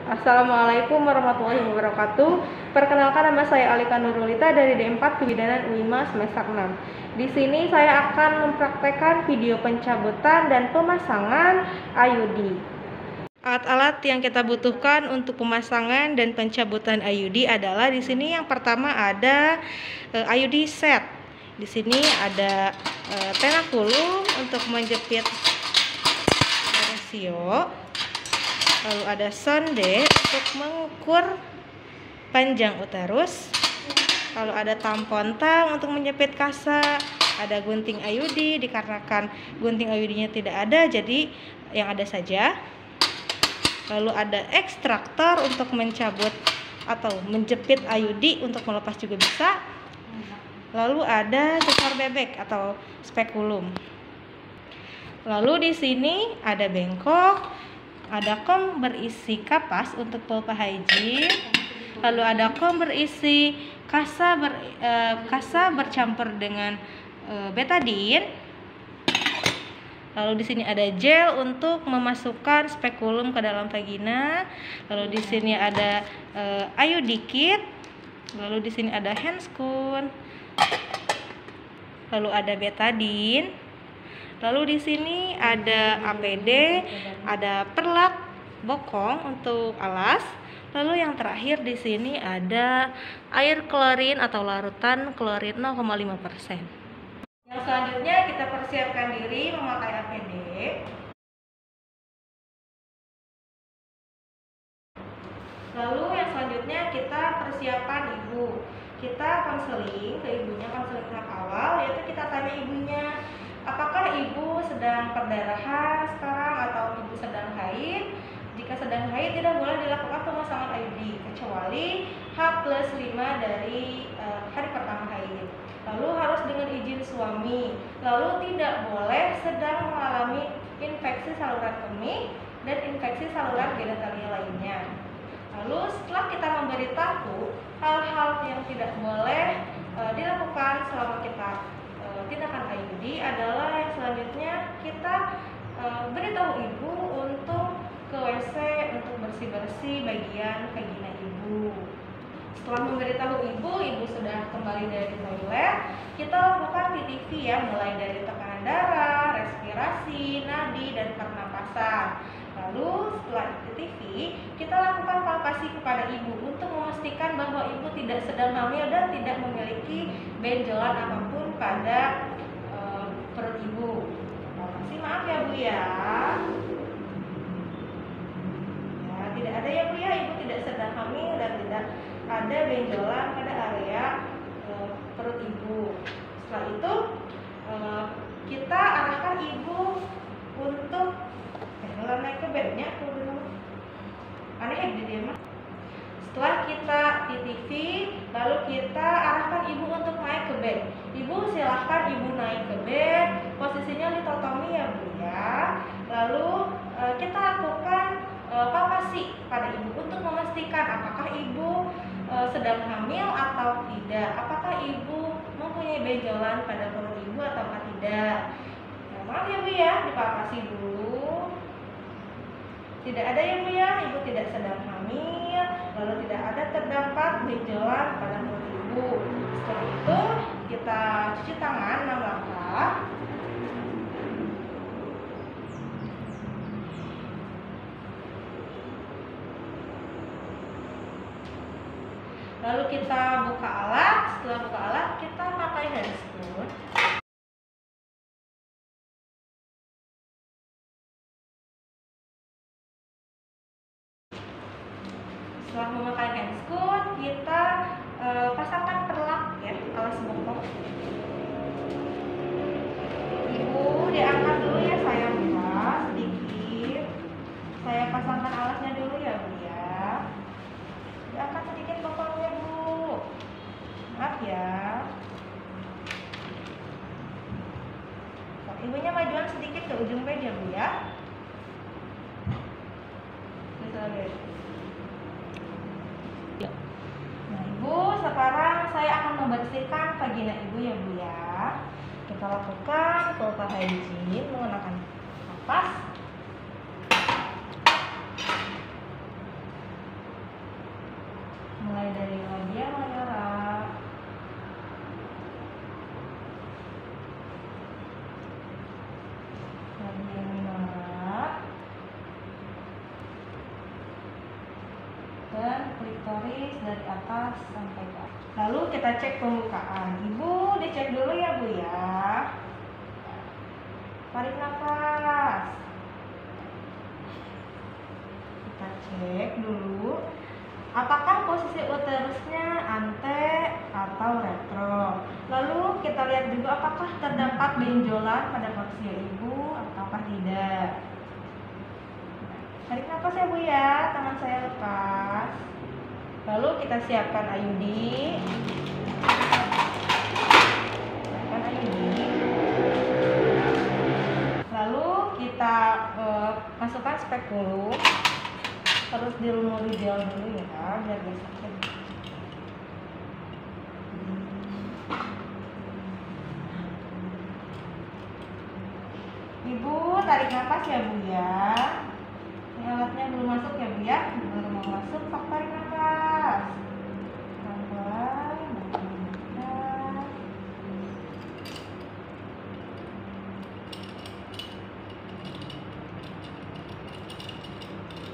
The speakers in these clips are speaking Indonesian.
Assalamualaikum warahmatullahi wabarakatuh. Perkenalkan, nama saya Alika Nurulita dari D4 Kebidanan UIMA semester 6. Di sini saya akan mempraktekkan video pencabutan dan pemasangan IUD. Alat-alat yang kita butuhkan untuk pemasangan dan pencabutan IUD adalah di sini yang pertama ada IUD set. Di sini ada tenakulum untuk menjepit rasio. Lalu ada sonde untuk mengukur panjang uterus. Lalu ada tampon tang untuk menjepit kasa. Ada gunting IUD, dikarenakan gunting IUD-nya tidak ada, jadi yang ada saja. Lalu ada ekstraktor untuk mencabut atau menjepit IUD, untuk melepas juga bisa. Lalu ada sesar bebek atau spekulum. Lalu di sini ada bengkok. Ada kom berisi kapas untuk pulpa hygiene. Lalu ada kom berisi kasa bercampur dengan betadine. Lalu di sini ada gel untuk memasukkan spekulum ke dalam vagina. Lalu di sini ada IUD kit. Lalu di sini ada handscoon. Lalu ada betadine. Lalu di sini ada APD, ada perlak bokong untuk alas. Lalu yang terakhir di sini ada air klorin atau larutan klorin 0,5%. Yang selanjutnya kita persiapkan diri memakai APD. Lalu yang selanjutnya kita persiapan ibu. Kita konseling ke ibunya, konseling tahap awal, yaitu kita tanya ibunya, apakah ibu sedang perdarahan sekarang atau ibu sedang haid? Jika sedang haid, tidak boleh dilakukan pemasangan IUD kecuali H+5 dari hari pertama haid. Lalu harus dengan izin suami. Lalu tidak boleh sedang mengalami infeksi saluran kemih dan infeksi saluran genitalia lainnya. Lalu setelah kita memberitahu hal-hal yang tidak boleh dilakukan selama kita tindakan IUD adalah yang selanjutnya kita beritahu ibu untuk ke WC untuk bersih-bersih bagian vagina ibu. Setelah memberitahu ibu sudah kembali dari toilet, kita lakukan TTV ya, mulai dari tekanan darah, respirasi, nadi, dan pernapasan. Lalu setelah TTV, kita lakukan palpasi kepada ibu untuk memastikan bahwa ibu tidak sedang hamil dan tidak memiliki benjolan apapun pada perut ibu. Palpasi, maaf ya Bu ya. Ya, tidak ada ya Bu ya, ibu tidak sedang hamil dan tidak ada benjolan pada area perut ibu. Setelah itu kita arahkan ibu untuk naik ke bednya aneh di dia mah. Setelah kita TTV, lalu kita arahkan ibu untuk naik ke bed. Ibu silahkan ibu naik ke bed, posisinya litotomi ya Bu ya. Lalu kita lakukan palpasi pada ibu untuk memastikan apakah ibu sedang hamil atau tidak, apakah ibu mempunyai benjolan pada perut ibu atau tidak. Nah, maaf ya Bu ya, dipalpasi dulu. Tidak ada ya Bu ya, ibu tidak sedang hamil, lalu tidak ada terdapat benjolan pada perut ibu. Setelah itu kita cuci tangan 6 langkah. Lalu kita buka alat. Setelah buka alat, kita pakai handscoon. Setelah memakai handscoon, kita pasangkan perlak ya, alas bokong. Ibu diangkat dulu ya sayang ya, sedikit. Saya pasangkan alasnya dulu ya Bu ya. Diangkat sedikit bokongnya Bu. Maaf ya. Ibunya majuan sedikit ke ujung meja Bu ya. Nah Ibu, sekarang saya akan membersihkan vagina ibu ya Bu ya. Kita lakukan pulpa hygiene menggunakan kapas. mulai dari labia mayora, labia minora, dan klitoris dari atas sampai ke atas. Lalu kita cek pembukaan. Ibu dicek dulu ya Bu ya. Tarik nafas. Kita cek dulu apakah posisi uterusnya ante atau retro. Lalu kita lihat juga apakah terdapat benjolan pada porsia ibu ataukah tidak. Tarik nafas ya Bu ya, tangan saya lepas. Lalu kita siapkan IUD. Siapkan IUD. Lalu kita masukkan spekulum. Harus dilumuri gel dulu ya, biar gak sakit. Ibu tarik nafas ya Bu ya. Ini alatnya belum masuk ya Bu ya. Baru mau masuk, sok tarik nafas. Pelan-pelan.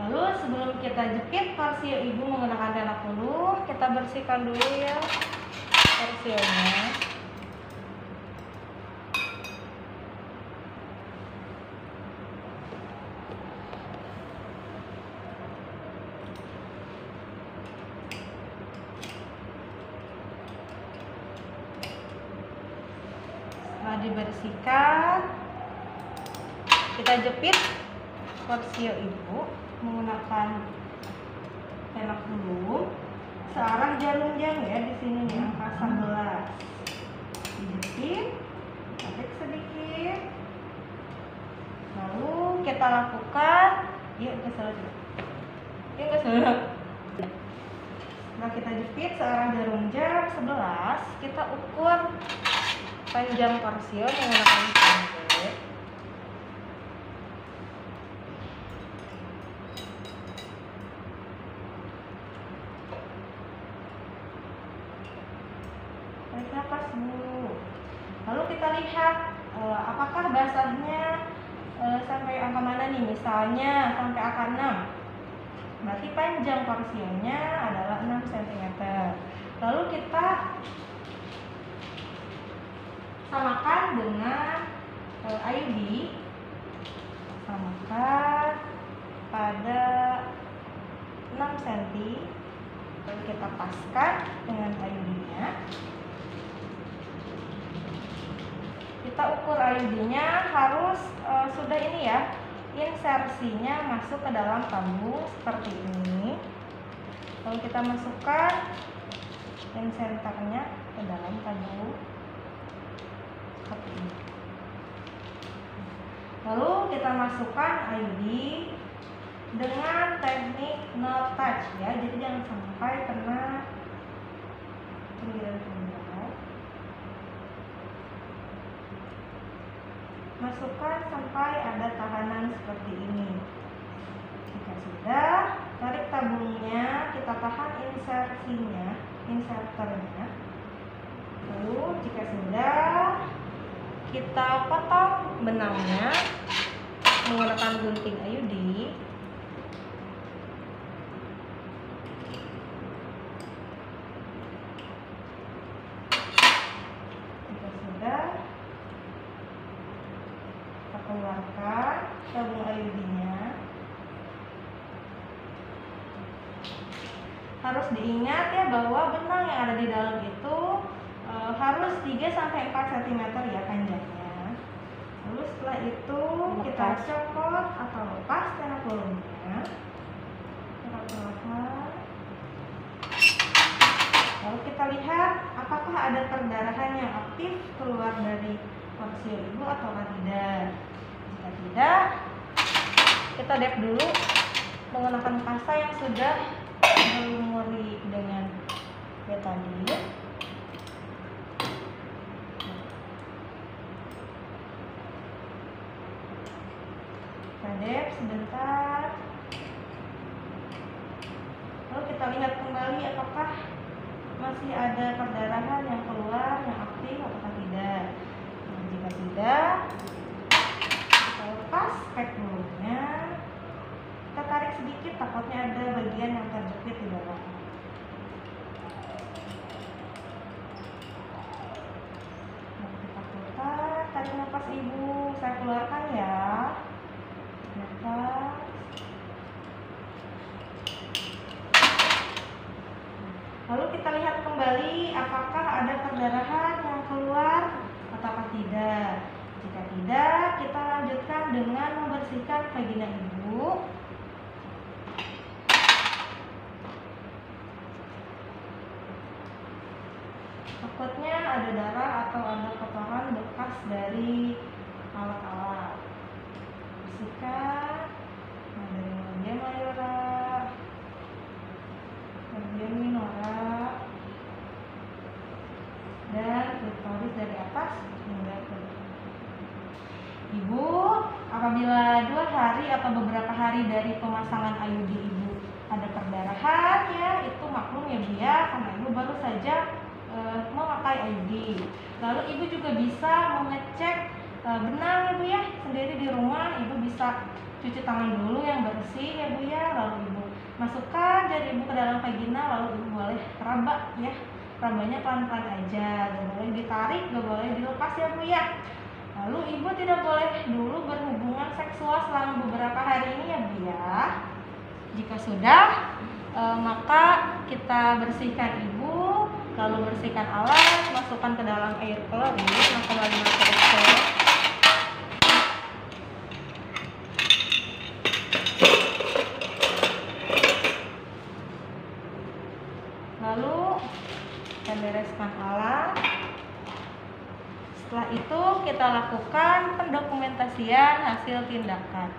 Lalu sebelum kita jepit porsia ibu menggunakan tena puluh, kita bersihkan dulu ya porsionya. Setelah dibersihkan, kita jepit porsia ibu menggunakan tena puluh searah jarum jam ya, di sini nih angka 11. Dijepit, tarik sedikit. Lalu kita lakukan, yuk ke sana. Yuk ke sana. Setelah kita jepit searah jarum jam 11, kita ukur panjang porsion menggunakan pendek. Tarik nafas dulu. Lalu kita lihat apakah basahnya sampai angka mana nih. Misalnya sampai angka 6, berarti panjang porsinya adalah 6 cm. Lalu kita samakan dengan IUD. Samakan pada 6 cm. Lalu kita paskan dengan IUD-nya. Kita ukur IUD-nya harus sudah ini ya, insersinya masuk ke dalam tabung seperti ini. Lalu kita masukkan inserternya ke dalam tabung seperti ini. Lalu kita masukkan IUD dengan teknik no touch ya, jadi jangan sampai kena pinggiran pinggiran. Masukkan sampai ada tahanan seperti ini. Jika sudah, tarik tabungnya, kita tahan inserternya. Lalu jika sudah, kita potong benangnya menggunakan gunting IUD. Jika sudah, kita keluarkan tabung IUD-nya. Harus diingat ya bahwa benang yang ada di dalam itu harus 3-4 cm ya panjangnya. Lalu setelah itu kita copot atau lepas tena pulungnya. Lalu kita lihat apakah ada perdarahan yang aktif keluar dari porsi ibu atau tidak. Jika tidak, kita dep dulu menggunakan pasta yang sudah dilumuri dengan betadine. Kita dep sebentar. Lalu kita kita lihat kembali apakah masih ada perdarahan yang keluar yang aktif atau tidak. Nah, jika tidak, kita lepas spekulumnya. Kita tarik sedikit, takutnya ada bagian yang terjepit di dalam. Nah, kita putar, tarik nafas ibu. Saya keluarkan ya. Nafas. Lalu kita lihat kembali apakah ada perdarahan yang keluar atau tidak. Jika tidak, kita lanjutkan dengan membersihkan vagina ibu. Takutnya ada darah atau ada kotoran bekas dari alat-alat. Bersihkan. Nah, dari bagian mayora, bagian minora, dan klitoris dari atas hingga ke bawah. Ibu, apabila 2 hari atau beberapa hari dari pemasangan IUD ibu ada perdarahan, ya itu maklum ya Bu ya, karena ibu baru saja memakai IUD. Lalu ibu juga bisa mengecek benang ya Bu ya, sendiri di rumah. Ibu bisa cuci tangan dulu yang bersih ya Bu ya, lalu ibu masukkan jari ibu ke dalam vagina, lalu ibu boleh raba ya. Rabanya pelan-pelan aja, gak boleh ditarik, gak boleh dilepas ya Bu ya. Lalu ibu tidak boleh dulu berhubungan seksual selama beberapa hari ini ya Bu ya. Jika sudah, maka kita bersihkan ibu, lalu bersihkan alat, masukkan ke dalam air klorin, kembali masuk ke lalu kita bereskan alat. Setelah itu kita lakukan pendokumentasian hasil tindakan.